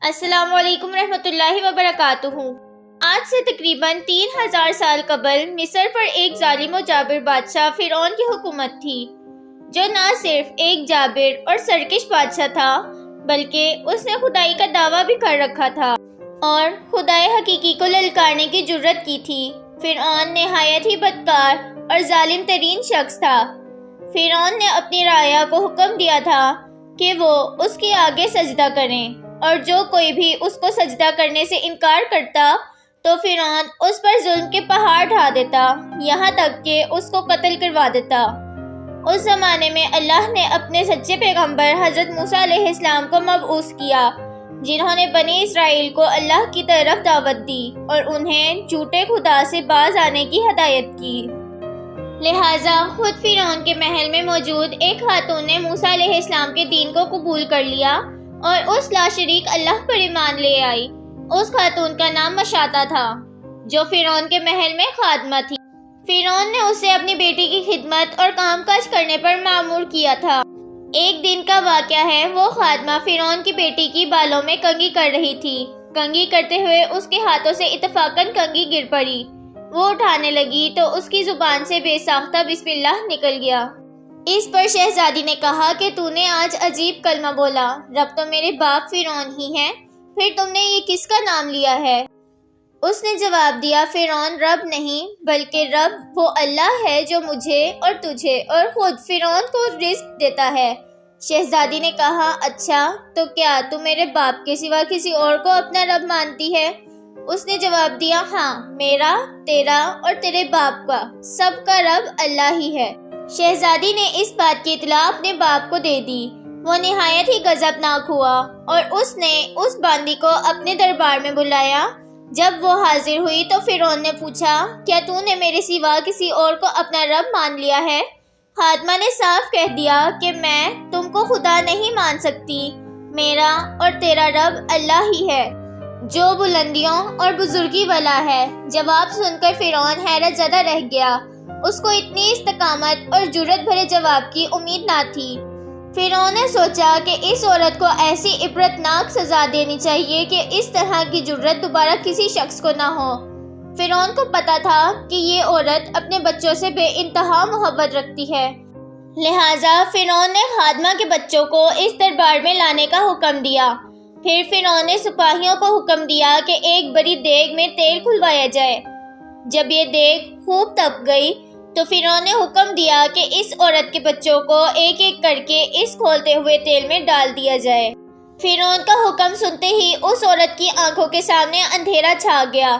السلام علیکم رحمۃ اللہ وبرکاتہ۔ آج سے تقریباً 3000 سال قبل مصر پر ایک ظالم و جابر بادشاہ فرعون کی حکومت تھی، جو نہ صرف ایک جابر اور سرکش بادشاہ تھا بلکہ اس نے خدائی کا دعویٰ بھی کر رکھا تھا اور خدائے حقیقی کو للکارنے کی جرت کی تھی۔ فرعون نہایت ہی بدکار اور ظالم ترین شخص تھا۔ فرعون نے اپنی رعایا کو حکم دیا تھا کہ وہ اس کے آگے سجدہ کریں، اور جو کوئی بھی اس کو سجدہ کرنے سے انکار کرتا تو فرعون اس پر ظلم کے پہاڑ ڈھا دیتا، یہاں تک کہ اس کو قتل کروا دیتا۔ اس زمانے میں اللہ نے اپنے سچے پیغمبر حضرت موسیٰ علیہ السلام کو مبعوث کیا، جنہوں نے بنی اسرائیل کو اللہ کی طرف دعوت دی اور انہیں جھوٹے خدا سے باز آنے کی ہدایت کی۔ لہٰذا خود فرعون کے محل میں موجود ایک خاتون نے موسیٰ علیہ السلام کے دین کو قبول کر لیا اور اس لاشریک اللہ پر ایمان لے آئی۔ اس خاتون کا نام مشاطہ تھا، جو فرعون کے محل میں خادمہ تھی۔ فرعون نے اسے اپنی بیٹی کی خدمت اور کام کاج کرنے پر مامور کیا تھا۔ ایک دن کا واقعہ ہے، وہ خادمہ فرعون کی بیٹی کی بالوں میں کنگھی کر رہی تھی۔ کنگھی کرتے ہوئے اس کے ہاتھوں سے اتفاقاً کنگھی گر پڑی۔ وہ اٹھانے لگی تو اس کی زبان سے بے ساختہ بسم اللہ نکل گیا۔ اس پر شہزادی نے کہا کہ تو نے آج عجیب کلمہ بولا، رب تو میرے باپ فرعون ہی ہیں، پھر تم نے یہ کس کا نام لیا ہے؟ اس نے جواب دیا، فرعون رب نہیں بلکہ رب وہ اللہ ہے جو مجھے اور تجھے اور خود فرعون کو رزق دیتا ہے۔ شہزادی نے کہا، اچھا تو کیا تو میرے باپ کے سوا کسی اور کو اپنا رب مانتی ہے؟ اس نے جواب دیا، ہاں، میرا، تیرا اور تیرے باپ کا، سب کا رب اللہ ہی ہے۔ شہزادی نے اس بات کی اطلاع اپنے باپ کو دے دی۔ وہ نہایت ہی غضبناک ہوا اور اس نے اس باندی کو اپنے دربار میں بلایا۔ جب وہ حاضر ہوئی تو فرعون نے پوچھا، کیا تو نے میرے سوا کسی اور کو اپنا رب مان لیا ہے؟ خادمہ نے صاف کہہ دیا کہ میں تم کو خدا نہیں مان سکتی، میرا اور تیرا رب اللہ ہی ہے، جو بلندیوں اور بزرگی والا ہے۔ جواب سن کر فرعون حیرت زدہ رہ گیا۔ اس کو اتنی استقامت اور جرت بھرے جواب کی امید نہ تھی۔ فرعون نے سوچا کہ اس عورت کو ایسی عبرتناک سزا دینی چاہیے کہ اس طرح کی جرت دوبارہ کسی شخص کو نہ ہو۔ فرعون کو پتا تھا کہ یہ عورت اپنے بچوں سے بے انتہا محبت رکھتی ہے، لہٰذا فرعون نے خادمہ کے بچوں کو اس دربار میں لانے کا حکم دیا۔ پھر فرعون نے سپاہیوں کو حکم دیا کہ ایک بڑی دیگ میں تیل کھلوایا جائے۔ جب یہ دیگ خوب تپ گئی تو فرعون نے حکم دیا کہ اس عورت کے بچوں کو ایک ایک کر کے اس کھولتے ہوئے تیل میں ڈال دیا جائے۔ فرعون کا حکم سنتے ہی اس عورت کی آنکھوں کے سامنے اندھیرا چھا گیا۔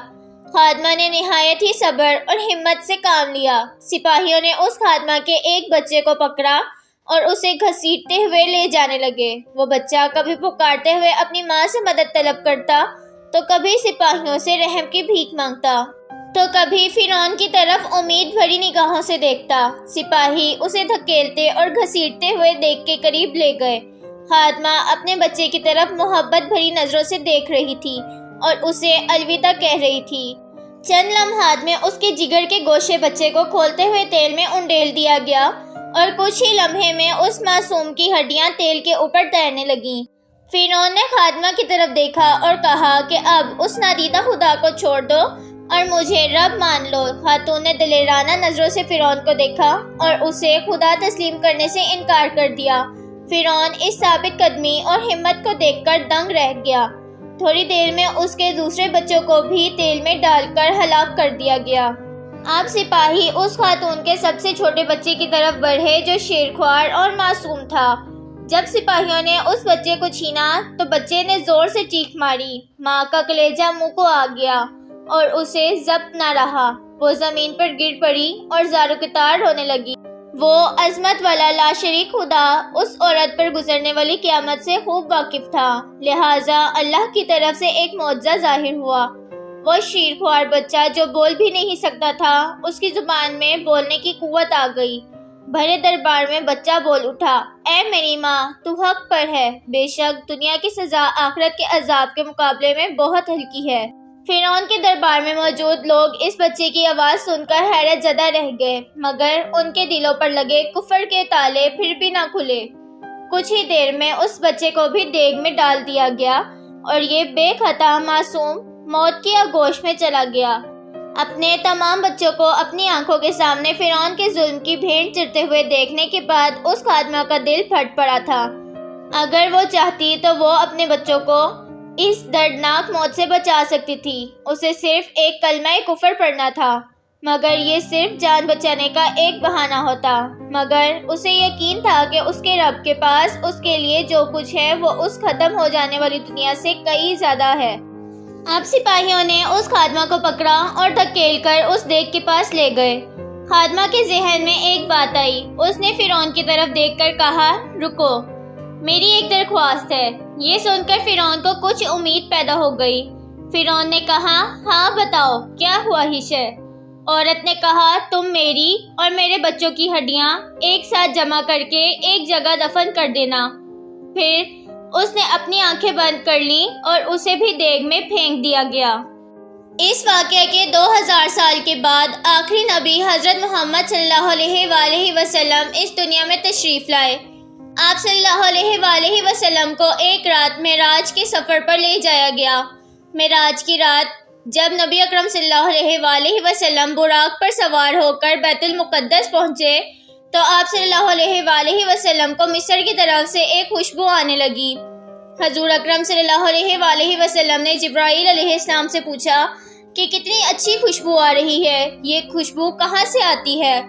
خادمہ نے نہایت ہی صبر اور ہمت سے کام لیا۔ سپاہیوں نے اس خادمہ کے ایک بچے کو پکڑا اور اسے گھسیٹتے ہوئے لے جانے لگے۔ وہ بچہ کبھی پکارتے ہوئے اپنی ماں سے مدد طلب کرتا تو کبھی سپاہیوں سے رحم کی بھیک مانگتا تو کبھی فرعون کی طرف امید بھری نگاہوں سے دیکھتا۔ سپاہی اسے دھکیلتے اور گھسیٹتے ہوئے دیگ کے قریب لے گئے۔ خادمہ اپنے بچے کی طرف محبت بھری نظروں سے دیکھ رہی تھی اور اسے الوداع کہہ رہی تھی۔ چند لمحات میں اس کے جگر کے گوشے بچے کو کھولتے ہوئے تیل میں انڈیل دیا گیا اور کچھ ہی لمحے میں اس معصوم کی ہڈیاں تیل کے اوپر تیرنے لگیں۔ فرعون نے خادمہ کی طرف دیکھا اور کہا کہ اب اس نادیدہ خدا کو چھوڑ دو اور مجھے رب مان لو۔ خاتون نے دلیرانہ نظروں سے فرعون کو دیکھا اور اسے خدا تسلیم کرنے سے انکار کر دیا۔ فرعون اس ثابت قدمی اور ہمت کو دیکھ کر دنگ رہ گیا۔ تھوڑی دیر میں اس کے دوسرے بچوں کو بھی تیل میں ڈال کر ہلاک کر دیا گیا۔ اب سپاہی اس خاتون کے سب سے چھوٹے بچے کی طرف بڑھے جو شیرخوار اور معصوم تھا۔ جب سپاہیوں نے اس بچے کو چھینا تو بچے نے زور سے چیخ ماری۔ ماں کا کلیجہ منہ کو آ گیا اور اسے ضبط نہ رہا۔ وہ زمین پر گر پڑی اور زار و کتار رونے لگی۔ وہ عظمت والا لاشریک خدا اس عورت پر گزرنے والی قیامت سے خوب واقف تھا، لہٰذا اللہ کی طرف سے ایک معجزہ ظاہر ہوا۔ وہ شیرخوار بچہ جو بول بھی نہیں سکتا تھا، اس کی زبان میں بولنے کی قوت آ گئی۔ بھرے دربار میں بچہ بول اٹھا، اے میری ماں، تو حق پر ہے، بے شک دنیا کی سزا آخرت کے عذاب کے مقابلے میں بہت ہلکی ہے۔ فرعون کے دربار میں موجود لوگ اس بچے کی آواز سن کر حیرت زدہ رہ گئے، مگر ان کے دلوں پر لگے کفر کے تالے پھر بھی نہ کھلے۔ کچھ ہی دیر میں اس بچے کو بھی دیگ میں ڈال دیا گیا۔ اور یہ بے خطا معصوم موت کی آغوش میں چلا گیا۔ اپنے تمام بچوں کو اپنی آنکھوں کے سامنے فرعون کے ظلم کی بھینٹ چڑھتے ہوئے دیکھنے کے بعد اس خادمہ کا دل پھٹ پڑا تھا۔ اگر وہ چاہتی تو وہ اپنے بچوں کو اس دردناک موت سے بچا سکتی تھی۔ اسے صرف ایک کلمہ کفر پڑھنا تھا، مگر یہ صرف جان بچانے کا ایک بہانہ ہوتا۔ مگر اسے یقین تھا کہ اس کے رب کے پاس اس کے لیے جو کچھ ہے وہ اس ختم ہو جانے والی دنیا سے کئی زیادہ ہے۔ اب سپاہیوں نے اس خادمہ کو پکڑا اور دھکیل کر اس دیگ کے پاس لے گئے۔ خادمہ کے ذہن میں ایک بات آئی۔ اس نے فرعون کی طرف دیکھ کر کہا، رکو، میری ایک درخواست ہے۔ یہ سن کر فرعون کو کچھ امید پیدا ہو گئی۔ فرعون نے کہا، ہاں بتاؤ، کیا خواہش ہے؟ عورت نے کہا، تم میری اور میرے بچوں کی ہڈیاں ایک ساتھ جمع کر کے ایک جگہ دفن کر دینا۔ پھر اس نے اپنی آنکھیں بند کر لیں اور اسے بھی دیگ میں پھینک دیا گیا۔ اس واقعے کے 2000 سال کے بعد آخری نبی حضرت محمد صلی اللہ علیہ وآلہ وسلم اس دنیا میں تشریف لائے۔ آپ صلی اللہ علیہ وآلہ وسلم کو ایک رات معراج کے سفر پر لے جایا گیا۔ معراج کی رات جب نبی اکرم صلی اللہ علیہ وآلہ وسلم براق پر سوار ہو کر بیت المقدس پہنچے تو آپ صلی اللہ علیہ وآلہ وسلم کو مصر کی طرف سے ایک خوشبو آنے لگی۔ حضور اکرم صلی اللہ علیہ وآلہ وسلم نے جبرائیل علیہ السلام سے پوچھا کہ کتنی اچھی خوشبو آ رہی ہے، یہ خوشبو کہاں سے آتی ہے؟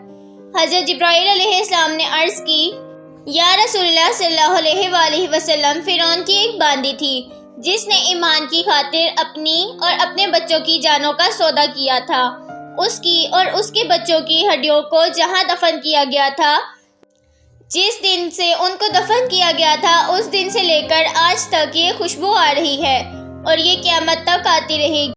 حضرت جبرائیل علیہ السلام نے عرض کی، یا رسول اللہ صلی اللہ علیہ وآلہ وسلم، فرعون کی ایک باندی تھی جس نے ایمان کی خاطر اپنی اور اپنے بچوں کی جانوں کا سودا کیا تھا۔ اس کی اور اس کے بچوں کی ہڈیوں کو جہاں دفن کیا گیا تھا، جس دن سے ان کو دفن کیا گیا تھا، اس دن سے لے کر آج تک یہ خوشبو آ رہی ہے اور یہ قیامت تک آتی رہے گی۔